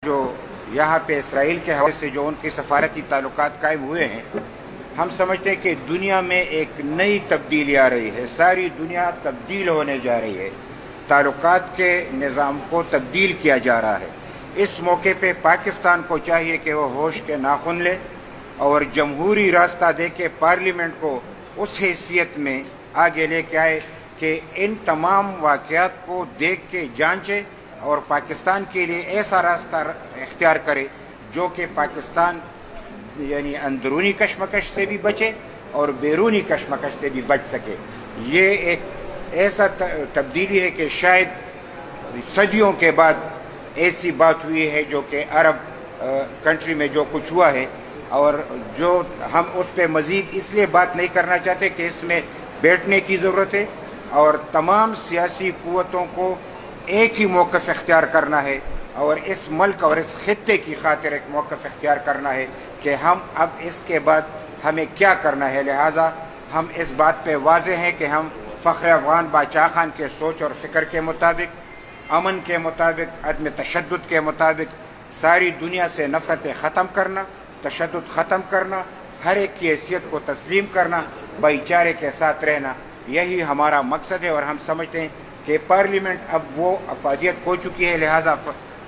جو یہاں پہ اسرائیل کے حوالے سے جو ان کے سفارتی تعلقات قائم ہوئے ہیں، ہم سمجھتے ہیں کہ دنیا میں ایک نئی تبدیلی آ رہی ہے، ساری دنیا تبدیل ہونے جا رہی ہے، تعلقات کے نظام کو تبدیل کیا جا رہا ہے۔ اس موقع پہ پاکستان کو چاہیے کہ وہ ہوش کے ناخن لے اور جمہوری راستہ دے کے پارلیمنٹ کو اس حیثیت میں آگے لے کے آئے کہ ان تمام واقعات کو دیکھ کے جانچے اور پاکستان کے لیے ایسا راستہ اختیار کرے جو کہ پاکستان یعنی اندرونی کشمکش سے بھی بچے اور بیرونی کشمکش سے بھی بچ سکے۔ یہ ایک ایسا تبدیلی ہے کہ شاید صدیوں کے بعد ایسی بات ہوئی ہے جو کہ عرب کنٹری میں جو کچھ ہوا ہے، اور جو ہم اس پہ مزید اس لیے بات نہیں کرنا چاہتے کہ اس میں بیٹھنے کی ضرورت ہے اور تمام سیاسی قوتوں کو ایک ہی موقف اختیار کرنا ہے اور اس ملک اور اس خطے کی خاطر ایک موقف اختیار کرنا ہے کہ ہم اب اس کے بعد ہمیں کیا کرنا ہے۔ لہٰذا ہم اس بات پہ واضح ہیں کہ ہم فخر افغان باچا خان کے سوچ اور فکر کے مطابق، امن کے مطابق، عدم تشدد کے مطابق ساری دنیا سے نفرتیں ختم کرنا، تشدد ختم کرنا، ہر ایک کی حیثیت کو تسلیم کرنا، بھائی چارے کے ساتھ رہنا، یہی ہمارا مقصد ہے۔ اور ہم سمجھتے ہیں کہ پارلیمنٹ اب وہ افادیت ہو چکی ہے، لہٰذا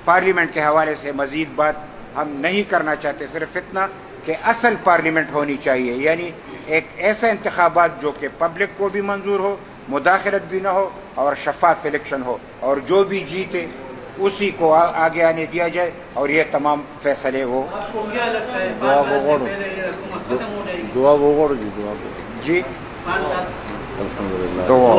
پارلیمنٹ کے حوالے سے مزید بات ہم نہیں کرنا چاہتے، صرف اتنا کہ اصل پارلیمنٹ ہونی چاہیے، یعنی ایک ایسا انتخابات جو کہ پبلک کو بھی منظور ہو، مداخلت بھی نہ ہو اور شفاف الیکشن ہو، اور جو بھی جیتے اسی کو آگے آنے دیا جائے اور یہ تمام فیصلے وہ آپ کو کیا لگتا ہے 5 سال سے پہلے یہ حکومت ختم ہو جائے گی؟ جی 5 سال دعا